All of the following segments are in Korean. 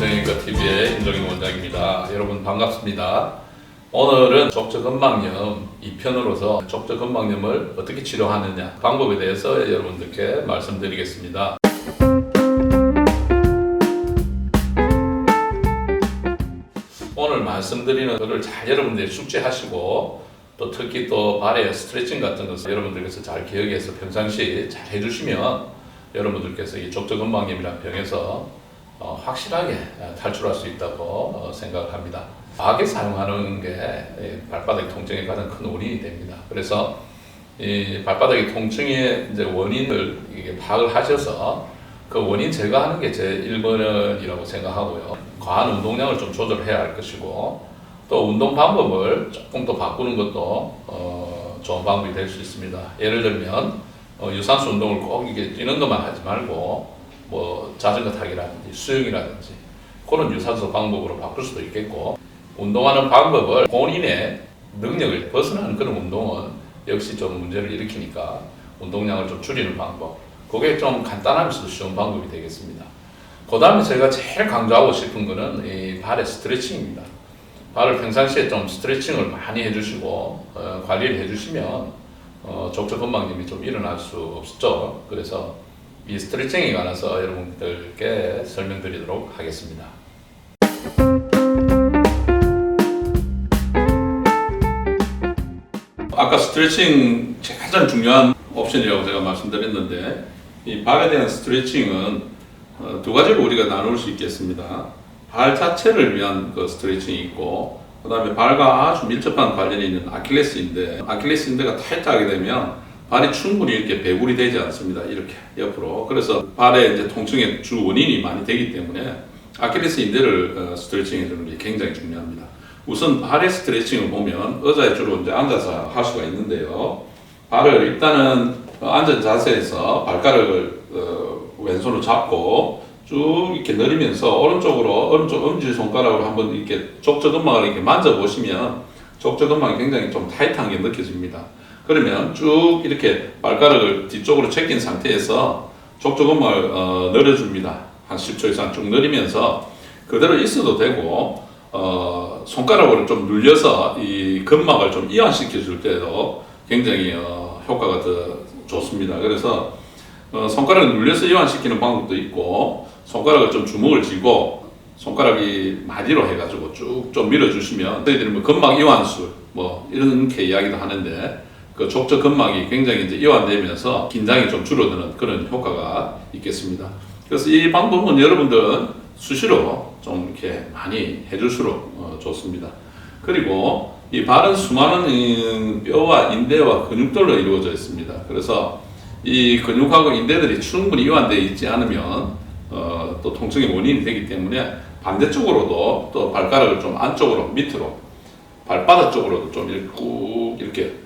정형외과 TV의 임종인 원장입니다. 여러분 반갑습니다. 오늘은 족저근막염 2편으로서 족저근막염을 어떻게 치료하느냐 방법에 대해서 여러분들께 말씀드리겠습니다. 오늘 말씀드리는 것을 잘 여러분들이 숙지하시고 또 특히 또 발의 스트레칭 같은 것을 여러분들께서 잘 기억해서 평상시 잘 해주시면 여러분들께서 이 족저근막염이라는 병에서 확실하게 탈출할 수 있다고 생각합니다. 과하게 사용하는 게 발바닥 통증의 가장 큰 원인이 됩니다. 그래서 이 발바닥의 통증의 이제 원인을 이게 파악을 하셔서 그 원인 제거하는 게 제 1번이라고 생각하고요. 과한 운동량을 좀 조절해야 할 것이고 또 운동 방법을 조금 더 바꾸는 것도 좋은 방법이 될 수 있습니다. 예를 들면 유산소 운동을 꼭 이게 뛰는 것만 하지 말고 뭐 자전거 타기라든지 수영이라든지 그런 유산소 방법으로 바꿀 수도 있겠고, 운동하는 방법을 본인의 능력을 벗어나는 그런 운동은 역시 좀 문제를 일으키니까 운동량을 좀 줄이는 방법, 그게 좀 간단하면서도 쉬운 방법이 되겠습니다. 그 다음에 제가 제일 강조하고 싶은 거는 이 발의 스트레칭입니다. 발을 평상시에 좀 스트레칭을 많이 해주시고 관리를 해주시면 족저근막염이 좀 일어날 수 없죠. 그래서 이 스트레칭에 관해서 여러분들께 설명드리도록 하겠습니다. 아까 스트레칭 가장 중요한 옵션이라고 제가 말씀드렸는데, 이 발에 대한 스트레칭은 두 가지로 우리가 나눌 수 있겠습니다. 발 자체를 위한 그 스트레칭이 있고, 그 다음에 발과 아주 밀접한 관련이 있는 아킬레스인대가 타이트하게 되면 발이 충분히 이렇게 배굴이 되지 않습니다. 이렇게 옆으로. 그래서 발의 이제 통증의 주 원인이 많이 되기 때문에 아킬레스인대를 스트레칭해 주는 게 굉장히 중요합니다. 우선 발의 스트레칭을 보면 의자에 주로 이제 앉아서 할 수가 있는데요. 발을 일단은 앉은 자세에서 발가락을 왼손으로 잡고 쭉 이렇게 내리면서 오른쪽 엄지손가락으로 한번 이렇게 족저근막을 이렇게 만져보시면 족저근막이 굉장히 좀 타이트한 게 느껴집니다. 그러면 쭉 이렇게 발가락을 뒤쪽으로 제낀 상태에서 족저근막을 늘어줍니다. 한 10초 이상 쭉 늘리면서 그대로 있어도 되고, 손가락으로 좀 눌려서 이 근막을 좀 이완시켜 줄 때도 굉장히 효과가 더 좋습니다. 그래서 손가락을 눌려서 이완시키는 방법도 있고, 손가락을 좀 주먹을 쥐고 손가락이 마디로 해가지고 쭉 좀 밀어주시면, 저희들이 뭐 근막 이완술 뭐 이렇게 이야기도 하는데, 그 족저근막이 굉장히 이제 이완되면서 긴장이 좀 줄어드는 그런 효과가 있겠습니다. 그래서 이 방법은 여러분들은 수시로 좀 이렇게 많이 해줄수록 좋습니다. 그리고 이 발은 수많은 뼈와 인대와 근육들로 이루어져 있습니다. 그래서 이 근육하고 인대들이 충분히 이완되어 있지 않으면 또 통증의 원인이 되기 때문에 반대쪽으로도 또 발가락을 좀 안쪽으로 밑으로 발바닥 쪽으로도 좀 꾹 이렇게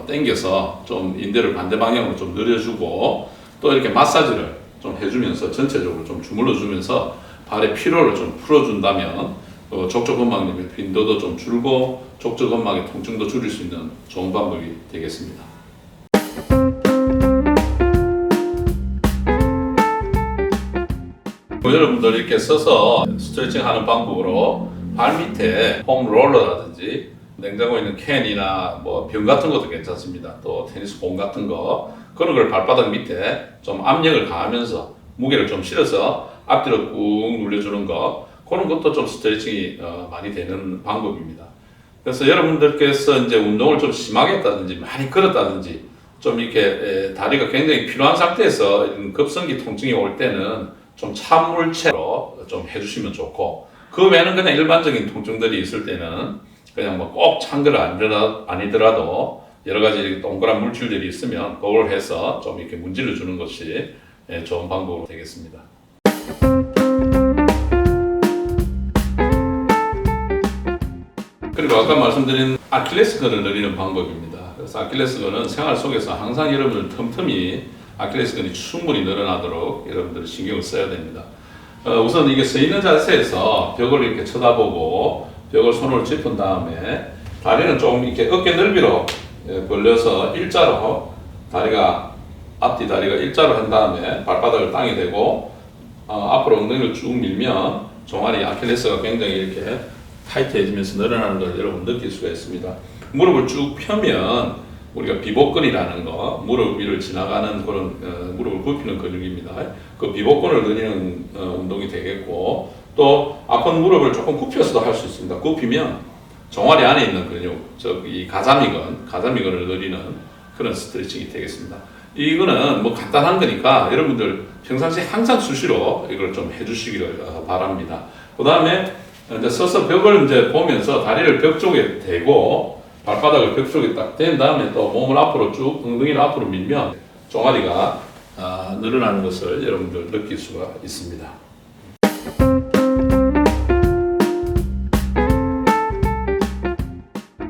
당겨서 좀 인대를 반대 방향으로 좀 늘려주고, 또 이렇게 마사지를 좀 해주면서 전체적으로 좀 주물러 주면서 발의 피로를 좀 풀어준다면 족저근막염의 빈도도 좀 줄고 족저근막의 통증도 줄일 수 있는 좋은 방법이 되겠습니다. 여러분들 이렇게 서서 스트레칭 하는 방법으로 발 밑에 폼 롤러라든지 냉장고에 있는 캔이나 뭐 병 같은 것도 괜찮습니다. 또 테니스 공 같은 거, 그런 걸 발바닥 밑에 좀 압력을 가하면서 무게를 좀 실어서 앞뒤로 꾹 눌려주는 거, 그런 것도 좀 스트레칭이 많이 되는 방법입니다. 그래서 여러분들께서 이제 운동을 좀 심하게 했다든지 많이 걸었다든지 좀 이렇게 다리가 굉장히 피로한 상태에서 이런 급성기 통증이 올 때는 좀 찬물채로 좀 해주시면 좋고, 그 외에는 그냥 일반적인 통증들이 있을 때는 그냥 뭐 꼭 찬 걸 아니더라도 여러 가지 동그란 물질들이 있으면 그걸 해서 좀 이렇게 문질러 주는 것이 좋은 방법으로 되겠습니다. 그리고 아까 말씀드린 아킬레스건을 늘리는 방법입니다. 그래서 아킬레스건은 생활 속에서 항상 여러분들 틈틈이 아킬레스건이 충분히 늘어나도록 여러분들이 신경을 써야 됩니다. 우선 이게 서 있는 자세에서 벽을 이렇게 쳐다보고 벽을 손으로 짚은 다음에 다리는 조금 이렇게 어깨 넓이로 벌려서 일자로 앞뒤 다리가 일자로 한 다음에 발바닥을 땅에 대고 앞으로 엉덩이를 쭉 밀면 종아리 아킬레스가 굉장히 이렇게 타이트해지면서 늘어나는 걸 여러분 느낄 수가 있습니다. 무릎을 쭉 펴면 우리가 비복근이라는 거, 무릎 위를 지나가는 그런 무릎을 굽히는 근육입니다. 그 비복근을 늘리는 운동이 되겠고, 또 아픈 무릎을 조금 굽혀서도 할 수 있습니다. 굽히면 종아리 안에 있는 근육, 이 가자미근을 늘리는 그런 스트레칭이 되겠습니다. 이거는 뭐 간단한 거니까 여러분들 평상시에 항상 수시로 이걸 좀 해주시기를 바랍니다. 그 다음에 이제 서서 벽을 이제 보면서 다리를 벽 쪽에 대고 발바닥을 벽 쪽에 딱 댄 다음에 또 몸을 앞으로 쭉 엉덩이를 앞으로 밀면 종아리가 늘어나는 것을 여러분들 느낄 수가 있습니다.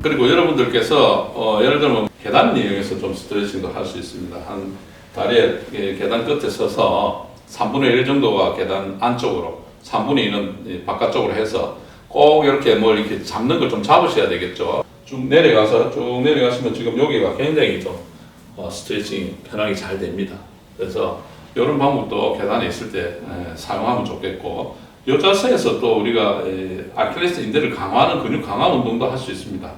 그리고 여러분들께서 예를 들면 계단을 이용해서 좀 스트레칭도 할 수 있습니다. 한 다리에 계단 끝에 서서 3분의 1 정도가 계단 안쪽으로, 3분의 1은 바깥쪽으로 해서 꼭 이렇게 뭘 이렇게 잡는 걸 좀 잡으셔야 되겠죠. 쭉 내려가시면 지금 여기가 굉장히 좀 스트레칭이 편하게 잘 됩니다. 그래서 이런 방법도 계단에 있을 때 사용하면 좋겠고, 이 자세에서 또 우리가 아킬레스 인대를 강화하는 근육 강화 운동도 할 수 있습니다.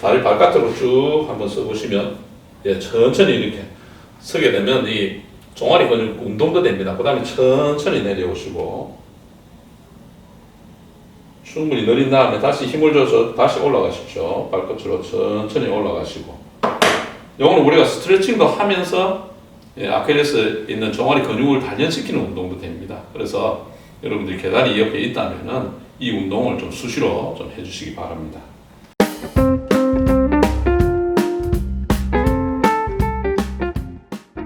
다리 바깥으로 쭉 한번 써보시면 천천히 이렇게 서게 되면 이 종아리 근육 운동도 됩니다. 그 다음에 천천히 내려오시고 충분히 늘린 다음에 다시 힘을 줘서 다시 올라가십시오. 발끝으로 천천히 올라가시고, 이거는 우리가 스트레칭도 하면서 아킬레스에 있는 종아리 근육을 단련시키는 운동도 됩니다. 그래서 여러분들이 계단이 옆에 있다면은 이 운동을 좀 수시로 좀 해주시기 바랍니다.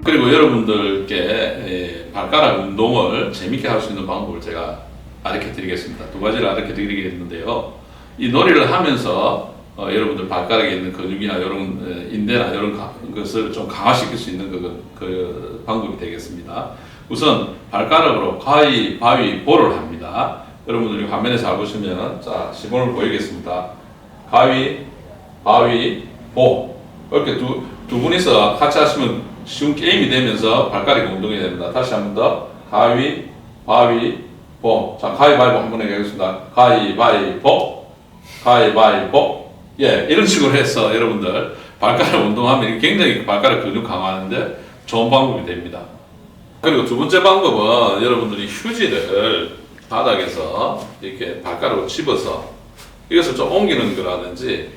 그리고 여러분들께 발가락 운동을 재밌게 할 수 있는 방법을 제가 가르쳐 드리겠습니다. 두 가지를 가르쳐 드리겠는데요. 이 놀이를 하면서 여러분들 발가락에 있는 근육이나 이런 인대나 이런 것을 좀 강화시킬 수 있는 그 방법이 되겠습니다. 우선 발가락으로 가위바위보를 합니다. 여러분들이 화면에 잘 보시면 자 시범을 보이겠습니다. 가위바위보 이렇게 두 분이서 같이 하시면 쉬운 게임이 되면서 발가락이 운동이 됩니다. 다시 한 번 더 가위바위보. 자, 가위바위보 한번 해보겠습니다. 가위바위보, 가위바위보. 이런 식으로 해서 여러분들 발가락 운동하면 굉장히 발가락 근육 강화하는데 좋은 방법이 됩니다. 그리고 두 번째 방법은 여러분들이 휴지를 바닥에서 이렇게 발가락으로 집어서 이것을 좀 옮기는 거라든지,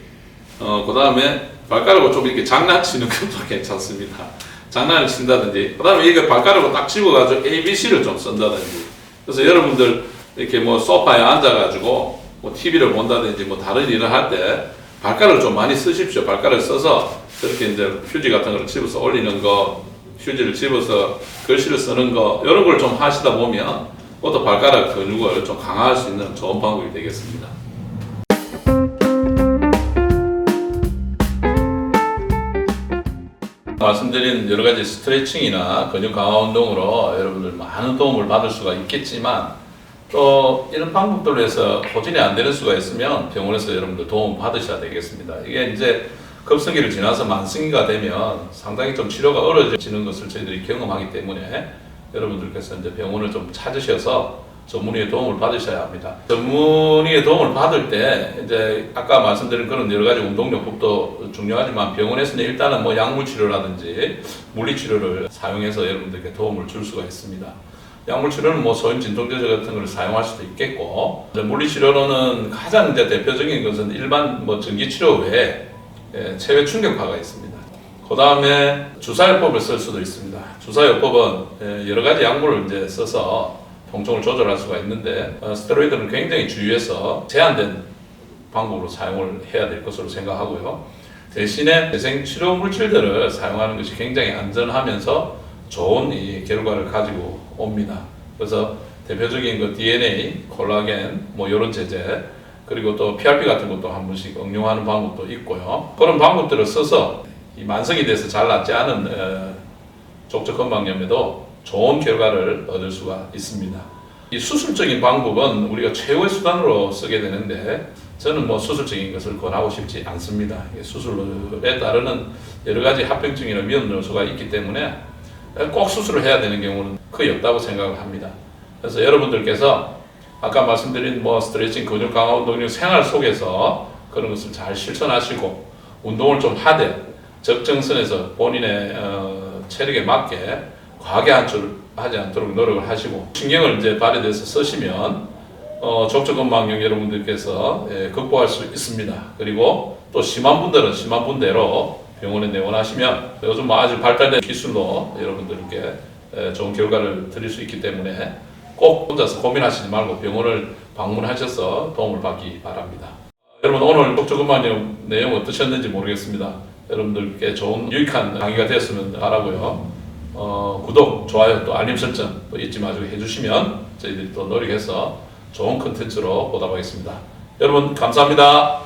그 다음에 발가락으로 좀 이렇게 장난치는 것도 괜찮습니다. 장난을 친다든지, 그 다음에 이게 발가락으로 딱 집어가지고 ABC를 좀 쓴다든지. 그래서 여러분들 이렇게 뭐 소파에 앉아가지고 뭐 TV를 본다든지 뭐 다른 일을 할 때 발가락을 좀 많이 쓰십시오. 발가락을 써서 저렇게 이제 휴지 같은 거를 집어서 올리는 거, 휴지를 집어서 글씨를 쓰는 거, 이런 걸 좀 하시다 보면 그것도 발가락 근육을 좀 강화할 수 있는 좋은 방법이 되겠습니다. 말씀드린 여러 가지 스트레칭이나 근육 강화 운동으로 여러분들 많은 도움을 받을 수가 있겠지만, 또 이런 방법들로 해서 호전이 안 되는 수가 있으면 병원에서 여러분들 도움 받으셔야 되겠습니다. 이게 이제 급성기를 지나서 만성기가 되면 상당히 좀 치료가 어려워지는 것을 저희들이 경험하기 때문에 여러분들께서 이제 병원을 좀 찾으셔서 전문의의 도움을 받으셔야 합니다. 전문의의 도움을 받을 때 이제 아까 말씀드린 그런 여러 가지 운동요법도 중요하지만 병원에서는 일단은 뭐 약물 치료라든지 물리 치료를 사용해서 여러분들께 도움을 줄 수가 있습니다. 약물 치료는 뭐 소염 진통제제 같은 걸 사용할 수도 있겠고, 물리 치료로는 가장 이제 대표적인 것은 일반 뭐 전기 치료 외에 체외 충격파가 있습니다. 그 다음에 주사요법을 쓸 수도 있습니다. 주사요법은 여러 가지 약물을 이제 써서 통증을 조절할 수가 있는데, 스테로이드는 굉장히 주의해서 제한된 방법으로 사용을 해야 될 것으로 생각하고요. 대신에 재생치료 물질들을 사용하는 것이 굉장히 안전하면서 좋은 이 결과를 가지고 옵니다. 그래서 대표적인 그 DNA, 콜라겐, 뭐 이런 제제, 그리고 또 PRP 같은 것도 한 번씩 응용하는 방법도 있고요. 그런 방법들을 써서 이 만성이 돼서 잘 낫지 않은 족저근막염에도 좋은 결과를 얻을 수가 있습니다. 이 수술적인 방법은 우리가 최후의 수단으로 쓰게 되는데, 저는 뭐 수술적인 것을 권하고 싶지 않습니다. 수술에 따르는 여러 가지 합병증이나 위험 요소가 있기 때문에 꼭 수술을 해야 되는 경우는 거의 없다고 생각을 합니다. 그래서 여러분들께서 아까 말씀드린 뭐 스트레칭, 근육 강화 운동 등 생활 속에서 그런 것을 잘 실천하시고 운동을 좀 하되 적정선에서 본인의 체력에 맞게 과하게 하지 않도록 노력을 하시고 신경을 이제 발에대해서 쓰시면 족저근막염 여러분들께서 극복할 수 있습니다. 그리고 또 심한 분들은 심한 분대로 병원에 내원하시면 요즘 아주 발달된 기술로 여러분들께 좋은 결과를 드릴 수 있기 때문에 꼭 혼자서 고민하시지 말고 병원을 방문하셔서 도움을 받기 바랍니다. 여러분 오늘 족저근막염 내용 어떠셨는지 모르겠습니다. 여러분들께 좋은 유익한 강의가 되었으면 바라고요. 구독, 좋아요, 또 알림 설정 또 잊지 마시고 해주시면 저희들이 또 노력해서 좋은 컨텐츠로 보답하겠습니다. 여러분 감사합니다.